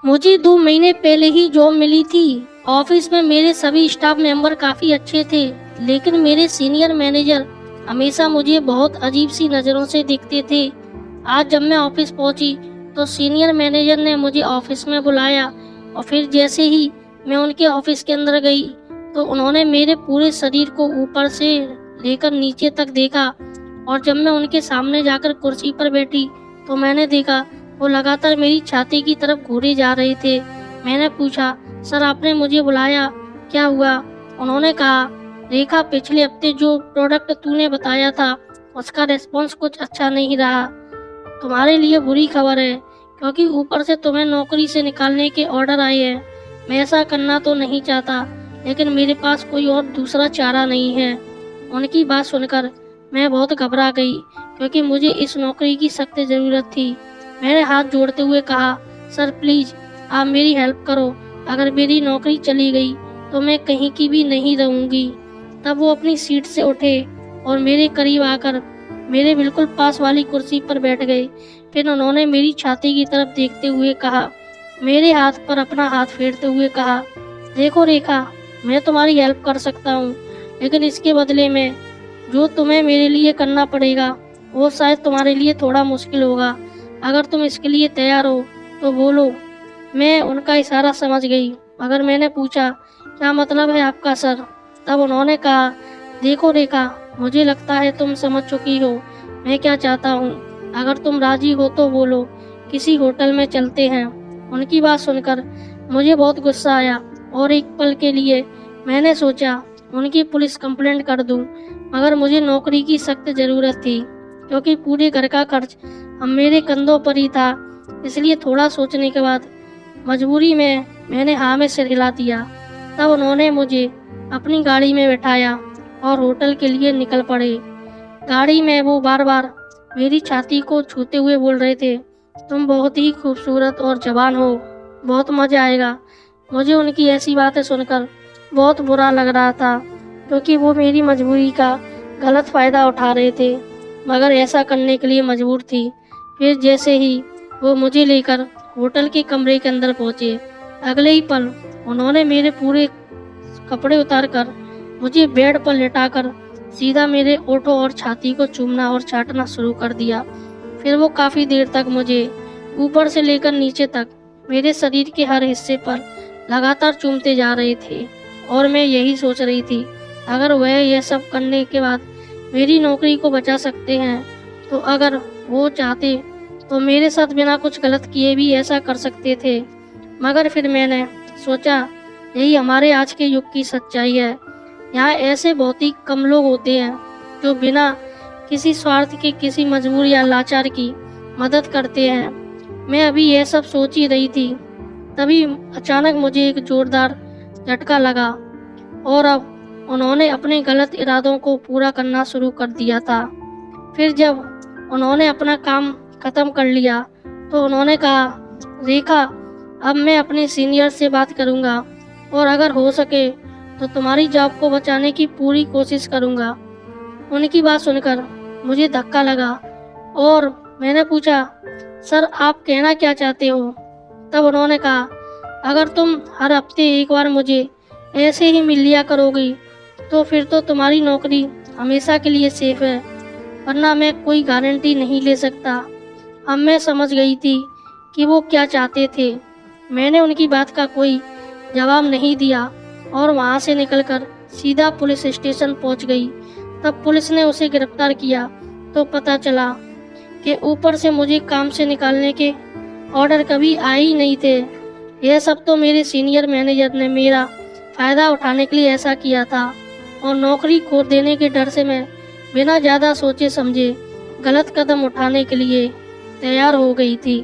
मुझे 2 महीने पहले ही जॉब मिली थी। ऑफिस में मेरे सभी स्टाफ मेंबर काफी अच्छे थे, लेकिन मेरे सीनियर मैनेजर हमेशा मुझे बहुत अजीब सी नज़रों से देखते थे। आज जब मैं ऑफिस पहुंची तो सीनियर मैनेजर ने मुझे ऑफिस में बुलाया और फिर जैसे ही मैं उनके ऑफिस के अंदर गई तो उन्होंने मेरे पूरे शरीर को ऊपर से लेकर नीचे तक देखा, और जब मैं उनके सामने जाकर कुर्सी पर बैठी तो मैंने देखा वो लगातार मेरी छाती की तरफ घूरे जा रहे थे। मैंने पूछा, सर आपने मुझे बुलाया, क्या हुआ? उन्होंने कहा, रेखा पिछले हफ्ते जो प्रोडक्ट तूने बताया था उसका रिस्पॉन्स कुछ अच्छा नहीं रहा। तुम्हारे लिए बुरी खबर है, क्योंकि ऊपर से तुम्हें नौकरी से निकालने के ऑर्डर आए हैं। मैं ऐसा करना तो नहीं चाहता, लेकिन मेरे पास कोई और दूसरा चारा नहीं है। उनकी बात सुनकर मैं बहुत घबरा गई, क्योंकि मुझे इस नौकरी की सख्त ज़रूरत थी। मैंने हाथ जोड़ते हुए कहा, सर प्लीज़ आप मेरी हेल्प करो। अगर मेरी नौकरी चली गई तो मैं कहीं की भी नहीं रहूँगी। तब वो अपनी सीट से उठे और मेरे करीब आकर मेरे बिल्कुल पास वाली कुर्सी पर बैठ गए। फिर उन्होंने मेरी छाती की तरफ देखते हुए कहा, मेरे हाथ पर अपना हाथ फेरते हुए कहा, देखो रेखा, मैं तुम्हारी हेल्प कर सकता हूँ, लेकिन इसके बदले में जो तुम्हें मेरे लिए करना पड़ेगा वो शायद तुम्हारे लिए थोड़ा मुश्किल होगा। अगर तुम इसके लिए तैयार हो तो बोलो। मैं उनका इशारा समझ गई, मगर मैंने पूछा, क्या मतलब है आपका सर? तब उन्होंने कहा, देखो रेखा, मुझे लगता है तुम समझ चुकी हो मैं क्या चाहता हूँ। अगर तुम राजी हो तो बोलो, किसी होटल में चलते हैं। उनकी बात सुनकर मुझे बहुत गुस्सा आया और एक पल के लिए मैंने सोचा उनकी पुलिस कंप्लेंट कर दूं, मगर मुझे नौकरी की सख्त ज़रूरत थी, क्योंकि पूरे घर का खर्च अब मेरे कंधों पर ही था। इसलिए थोड़ा सोचने के बाद मजबूरी में मैंने हाँ में सिर हिला दिया। तब उन्होंने मुझे अपनी गाड़ी में बैठाया और होटल के लिए निकल पड़े। गाड़ी में वो बार बार मेरी छाती को छूते हुए बोल रहे थे, तुम बहुत ही खूबसूरत और जवान हो, बहुत मज़ा आएगा। मुझे उनकी ऐसी बातें सुनकर बहुत बुरा लग रहा था, क्योंकि वो मेरी मजबूरी का गलत फ़ायदा उठा रहे थे, मगर ऐसा करने के लिए मजबूर थी। फिर जैसे ही वो मुझे लेकर होटल के कमरे के अंदर पहुँचे, अगले ही पल उन्होंने मेरे पूरे कपड़े उतारकर मुझे बेड पर लेटाकर सीधा मेरे होठों और छाती को चूमना और चाटना शुरू कर दिया। फिर वो काफ़ी देर तक मुझे ऊपर से लेकर नीचे तक मेरे शरीर के हर हिस्से पर लगातार चूमते जा रहे थे, और मैं यही सोच रही थी, अगर वह यह सब करने के बाद मेरी नौकरी को बचा सकते हैं तो अगर वो चाहते तो मेरे साथ बिना कुछ गलत किए भी ऐसा कर सकते थे। मगर फिर मैंने सोचा, यही हमारे आज के युग की सच्चाई है। यहाँ ऐसे बहुत ही कम लोग होते हैं जो बिना किसी स्वार्थ के किसी मजबूर या लाचार की मदद करते हैं। मैं अभी यह सब सोच ही रही थी, तभी अचानक मुझे एक जोरदार झटका लगा, और अब उन्होंने अपने गलत इरादों को पूरा करना शुरू कर दिया था। फिर जब उन्होंने अपना काम ख़त्म कर लिया तो उन्होंने कहा, रेखा, अब मैं अपने सीनियर से बात करूँगा और अगर हो सके तो तुम्हारी जॉब को बचाने की पूरी कोशिश करूँगा। उनकी बात सुनकर मुझे धक्का लगा और मैंने पूछा, सर आप कहना क्या चाहते हो? तब उन्होंने कहा, अगर तुम हर हफ्ते एक बार मुझे ऐसे ही मिल लिया करोगी तो फिर तो तुम्हारी नौकरी हमेशा के लिए सेफ है, वरना मैं कोई गारंटी नहीं ले सकता। अब मैं समझ गई थी कि वो क्या चाहते थे। मैंने उनकी बात का कोई जवाब नहीं दिया और वहाँ से निकलकर सीधा पुलिस स्टेशन पहुँच गई। तब पुलिस ने उसे गिरफ्तार किया तो पता चला कि ऊपर से मुझे काम से निकालने के ऑर्डर कभी आए ही नहीं थे। यह सब तो मेरे सीनियर मैनेजर ने मेरा फ़ायदा उठाने के लिए ऐसा किया था, और नौकरी खो देने के डर से मैं बिना ज़्यादा सोचे समझे गलत कदम उठाने के लिए तैयार हो गई थी।